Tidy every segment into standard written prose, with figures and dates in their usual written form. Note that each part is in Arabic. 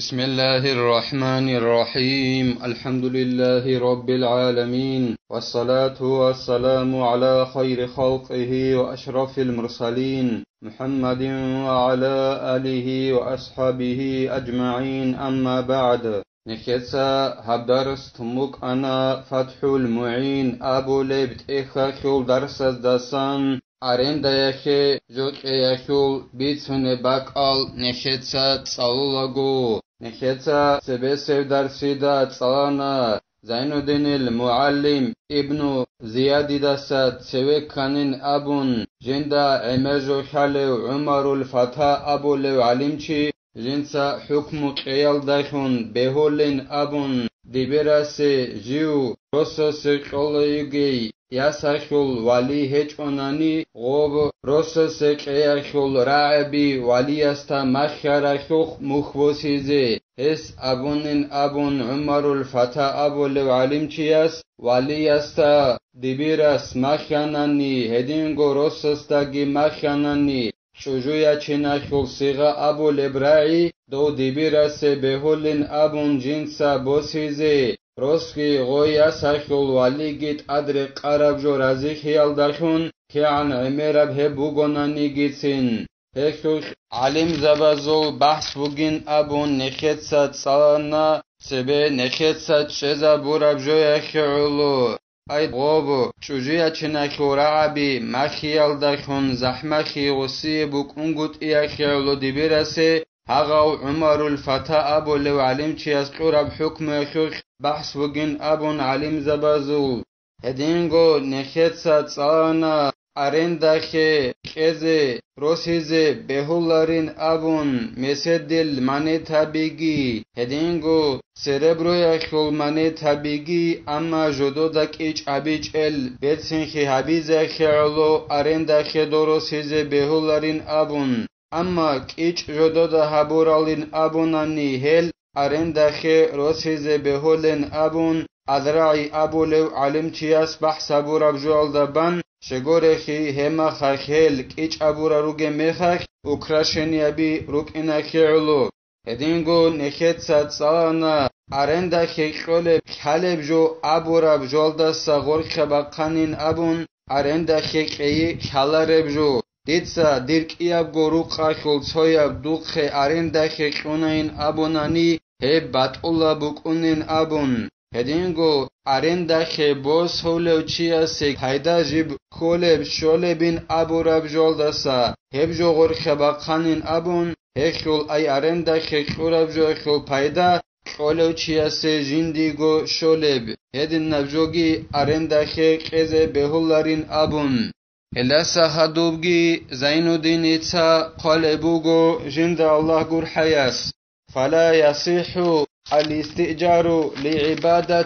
بسم الله الرحمن الرحيم. الحمد لله رب العالمين، والصلاة والسلام على خير خلقه وأشرف المرسلين محمد وعلى آله وأصحابه أجمعين. أما بعد، نخسا هبدرس تمك أنا فتح المعين أبو لبت إخا خول درس دسان أرندا يخي جوك يخول بيتسون باقال نخسا تصالولاغو نخسا سبسر درسيدا تصالانا زين الدين المعلم ابن زياد دسات سويكانين أبون جندا عمرجو خالو عمر الفتح أبو لو علمشي جنسا حكم قيال داخون بهولين أبون ديبراس جيو روسوس قوليوغي ياساخول والي هجوناني غوب روسوس قياخول راعبي والياستا مخيراخوخ مخوسيزي اس أبونين أبون عمر الفتح أبو لو علمشياس والياستا ديبراس مخياناني هدينغو روسوس داگي مخياناني شجويا چناخول صيغة أبو لبراعي دو ديبراس بهولين أبون جنسا بوسيزي روسكي غويا ساخول واليگيت أدري قرب جو رازي خيال داخون كيان عميرب هبوغوناني گيتسين هكوخ علم زبازول بحث بوگين أبون نخيتسا تصالانا سبه نخيتسا تشيزا بورب جو يخيولو أي غوبو چوجيا چناخو رعبي مخيال داخون زحمخي غسي بوكونگوت إيخيولو ديبراسي هغاو عمر الفتح أبو لو علم چياس قرب حكم خوخ بحث بوگين أبون علم زبازول هدينگو نخيتسا تصالانا أرنداخي كيزي روسيزي بهولارين أبون مسدل ماني تابيگي هدينگو سيربرويا خول ماني تابيگي أما جدو داك إيش أبيج بيتسنخي حبيزي خيالو أرنداخي دوروسيزي بهولارين أبون أما كيش جدو دا هبورالين أبوناني هل أرنداخي روسيزي بهولين أبون أدرعي أبو لو علم چياس بحث أبو ربجوال دبان شگورخی هما خاخل کیچ ابورا روگ میخاخ اوکراشنی ابی روگ ایناخیلو هدینگو نخیت ساتسانا ارندا خیخول خالب جو ابورا بجولدا ساغور خباقانین ابون ارندا خیخی خالارب جو دیتسا دیرکیاب گورو خاخول سویاب دوخ ارندا خیخونین ابونانی هب باتولا بوکونین ابون هدینگو أرندا خبوس هولو چیا سگ هایدا جیب کولب شولبین ابو رب جولدسا هب جو غور خباقانین ابون هخول ای أرندا خورب جو خول پایدا کولو چیا سی جندیگو شولب هدین نبجوگی أرندا خیزه بهولارین ابون هلسا هدوبگی زینو دینیتا قالبوگو جند الله گور حیاس فلا يصيح الاستئجار لعبادة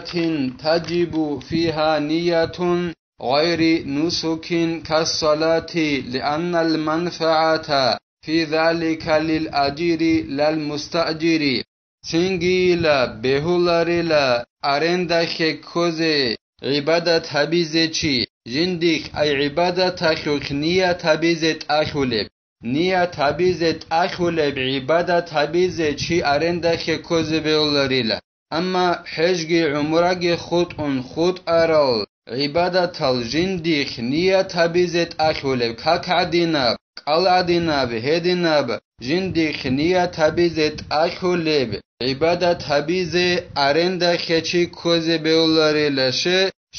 تجب فيها نية غير نسك كالصلاة لأن المنفعة في ذلك للأجير للمستأجر سنجيلا بهولاريلا أرندخ كوزي عبادة تبيزي چي جندك أي عبادة تخوخ نية تبيزت أخولب نية تبيزت أخولب عبادة تبيزت چي أرندخ كوزي بهولاريلا أما حجي عمرك خود أرال عبادة الجندك نية تبيزت أخولب كاكعديناب قلعديناب هديناب جندك نية تبيزت أخولب عبادة تبيزت أرندخ چي كوزي بهولاريلا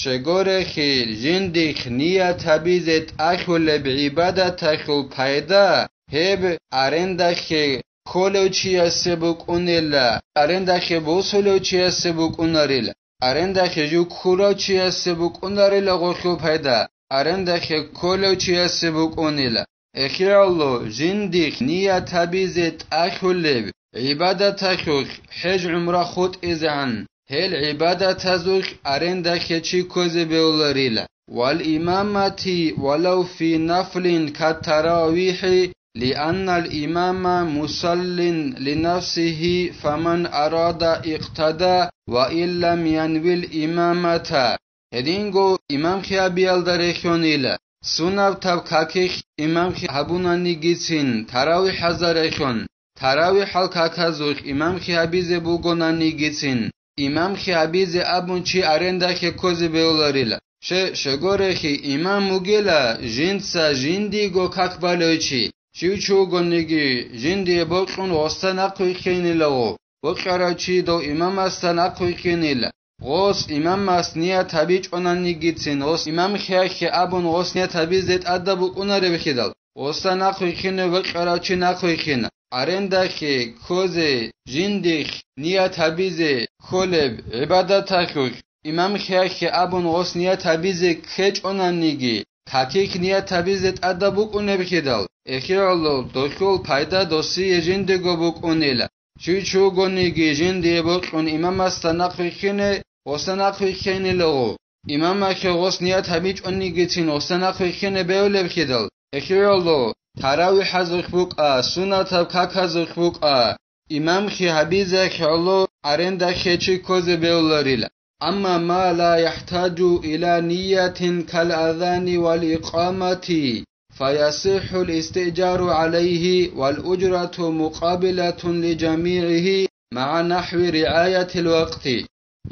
شگور خیل جندیخ نیا تبیزت اخول بعبادت تخول پیدا هب ارندخ کولو چیا سبک اونیلا ارندخ بوسولو چیا سبک اوناریلا ارندخ جو کورا چیا سبک اوناریلا غوخو پیدا ارندخ کولو چیا سبک اونیلا اخیالو جندیخ نیا تبیزت اخول عبادت تخول حج عمره خود ازعن هل عبادة تزوج أرندخ چي كوزي بولاريلا والإمامة ولو في نفل كالتراويح لأن الإمام مصل لنفسه فمن أراد اقتدى وإن لم ينوي الإمامة هدينغو إمام خيابيال داريخونيلا سوناو تاب كاكيخ إمام خي هبوناني گيتسين تراويح هزاريخون تراوی حال کاکازوخ امام خیابیزه بوگونانی گیتین امام خیابیزه ابون چی ارنده که کوزی بیولاریلا شگوره خی امام موگیلا جنسا جندی گو کاک بالوچی چیوچو گونگی جندی بوکون وستان اقوی خینیلو بوکارا چی دو امام استان اقوی خینیلا غوس امام است نیا تبیج اونانی گیتین غوس امام خیاخی ابون غوس نیا تبیزت ادبو اوناره بخیدال وستان اقوی خینه بوکارا چی نقوی خینه ارندخی کوزه جندخ نیا تبیزه کولب عبادت اخوی امام خیاخی ابون غوس نیا تبیزه کچ اونانیگی کاکیک نیا تبیزت ادبو اونه بخیدال اخیالو دخول پایدا دوسی جندگو بوک اونیلا چو گونیگی جندی بوکون امام استان اقوی خینه وستان اقوی خینه لغو امام اخی غوس نیا تبیج اونیگی تین وستان اقوی خینه بیوله بخیدال اخیالو تراوی حزق بوکا سنت کاکازق بوکا امام خی حبیزه خلو ارنده خیچی کوز بیولاریلا اما ما لا يحتاج الى نیت كالاذان والاقامه فيصح الاستئجار عليه والاجره مقابله لجميعه مع نحو رعايه الوقت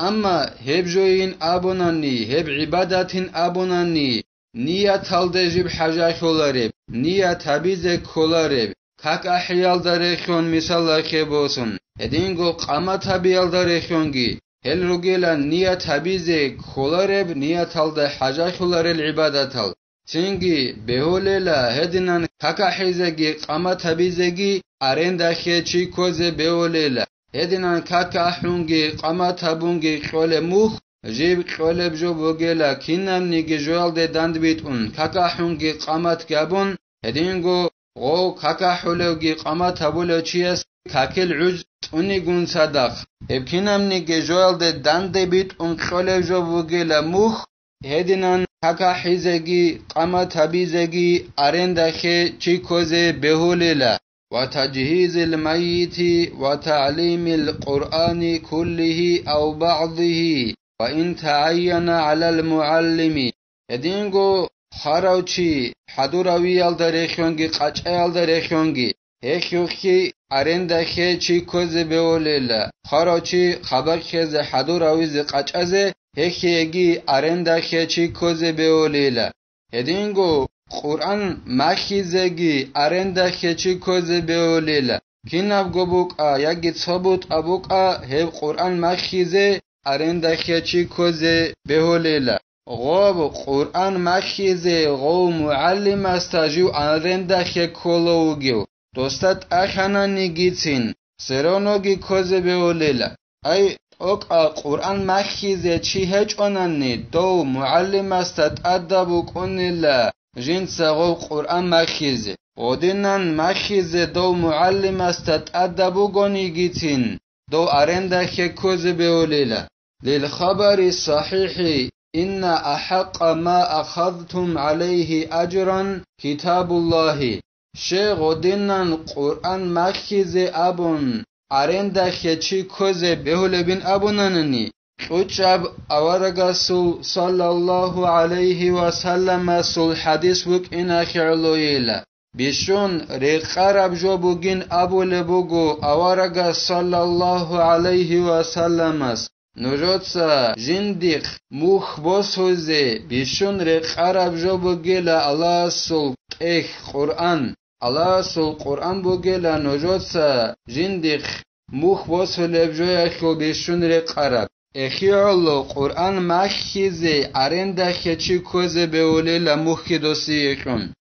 اما هبجوين ابوناني هب عبادات ابوناني نیت الدجب حاجه خولارب نیت تبیز خولارب کاک احیال داره خون مثال که بوسون هدینگو قامت بیال داره خونگی هل روگیلا نیت تبیز خولارب نیت الده حاجه خولار العبادتال چنگی بهولیلا هدینان کاک احیزگی قامت تبیزگی ارندخی چی کوزه بهولیلا هدینان کاک احونگی قامت تبونگی خول موخ جيب قلب جو بوغيلا كينام نيجي جوال دي داند بيت اون كاكا حونجي قامت كابون هدينغو غو كاكا حولوغي قامت هبولو چيس كاكل عج توني گون صدق هب كينام نيجي جوال دي داند بيت اون قلب جو بوغيلا موخ هدينان كاكا حيزگي قامت هبيزگي ارندخي چي كوزي بهوليلا وتجهيز الميت وتعليم القرآن كله أو بعضه وإن تعين على المعلم هدينغو خاروچي حدوراوي الدريخونگي قاچي الدريخونگي هيخيوخي ارندخي چي کوز بيوليلا خاروچي خبر خز حدوراوي ز قاچازه هيخيگي ارندخي چي کوز بيوليلا هدينغو قرآن مخيزگي ارندخي چي کوز بيوليلا كيناب گوبوكا يگي ثبوت ابوكا هب قرآن مخيزه ارندخی چی کوزه بهولیلا غوب قرآن مخیزه غو معلم استاجیو ارندخی کولوگیو دوستت اخانا نگیتین سرانوگی کوزه بهولیلا ای اوکا قرآن مخیزه چی هچ آنانی دو معلم استت ادبو کنیلا جنس غو قرآن مخیزه ودینن مخیزه دو معلم استت ادبو گونیگیتین دو ارندخی کوزه بهولیلا للخبر الصحيح إن أحق ما أخذتم عليه أجرا كتاب الله شيخ دينن قرآن مخيز أبون أرندخي چي كوزي بهول بن أبونانني أجاب أورغسول صلى الله عليه وسلم سول حديث بك إنا خيرلويلا بيشون رقارب جو بوگين أبو لبوغو أورغ صلى الله عليه وسلم نجوتسا جندق موخ بوسوزه بيشون رقارب جو بوگيلا الله سول اخ قرآن الله سول قرآن بوگيلا نجوتسا جندق موخ بوسولب جو اخو بيشون رقارب اخيالو قرآن مخيزه ارندخي چي كوزه بوليلا موخي دوسي اخون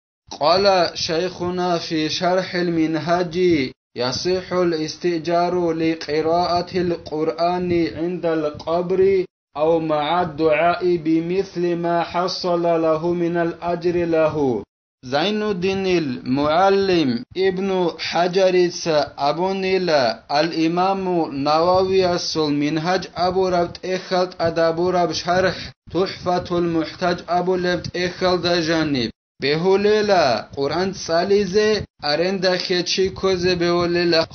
قال شيخنا في شرح المنهج يصح الاستئجار لقراءة القرآن عند القبر أو مع الدعاء بمثل ما حصل له من الأجر له زين الدين المعلم ابن حجر أبونيلا الإمام نووي المنهج أبو ربط إخلت أدابو رب شرح تحفة المحتاج أبو لبط إخلت جانب بهوليلا قرآن ساليزه ارندخي چي كوزه بهوليلا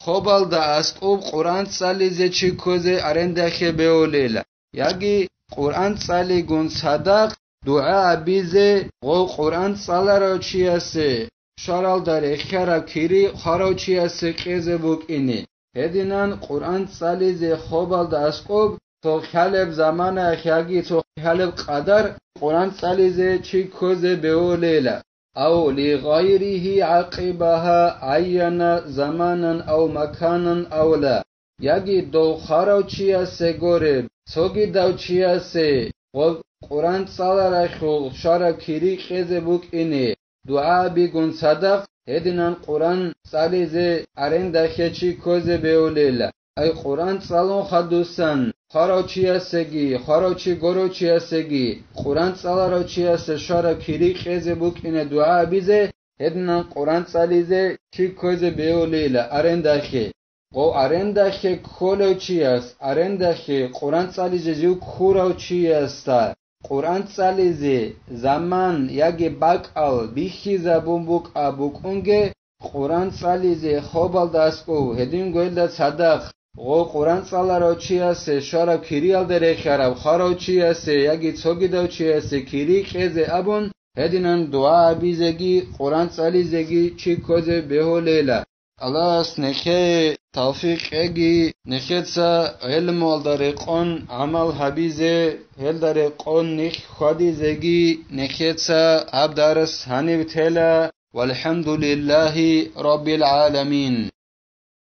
خوبال دا اسكوب قرآن ساليزه چي كوزه ارندخي بهوليلا ياگي قرآن سالي گون صدق دعا بيزه غو قرآن سالارو چي اسه شارال داره خراب کیری خاروچی است قیزه بوکینی هدینان قرآن سالیزه خوبال داسکوب تو خالب زمان اخیاگی تو خالب قدر قرآن سالیزه چی کوزه بیولیلا او لغایره عقبها عینا زمانا او مکانا او لا یگی دو خاروچی است گوره سوگی دو چی است قرآن سالار خو شارب کیری قیزه بوکینی دعا بیگون صدق هدینان قرآن سالیزه ارندخه چی کوزه بیولیلا ای قرآن سالون خدوسن خاروچی استگی خاروچی گروچی استگی قرآن سالارچی است شارب کیری قیزه بوکینه دعا بیزه هدینان قرآن سالیزه چی کوزه بیولیلا ارندخه قو ارندخه کولوچی است ارندخه قرآن سالیزه جو کوروچی است قرآن سالیزه زمان یکی باکال بیخی زبون بوک آبوکونگه قرآن سالیزه خوبال دستگو هدین گویل دا صدق غو قرآن سالارو چی است شارب کیریال داره خراب خارو چی است یکی چوگی دو چی است کیری خیزه ابون هدینان دعا بیزگی قرآن سالیزگی چی کوزه بهو لیلا الله نخه توفیق اگی نخیتسا علم والداره قون عمل حبیزه هل داره قون نخ خودی زگی نخیتسا عبدارس هنیو تیلا والحمد لله رب العالمين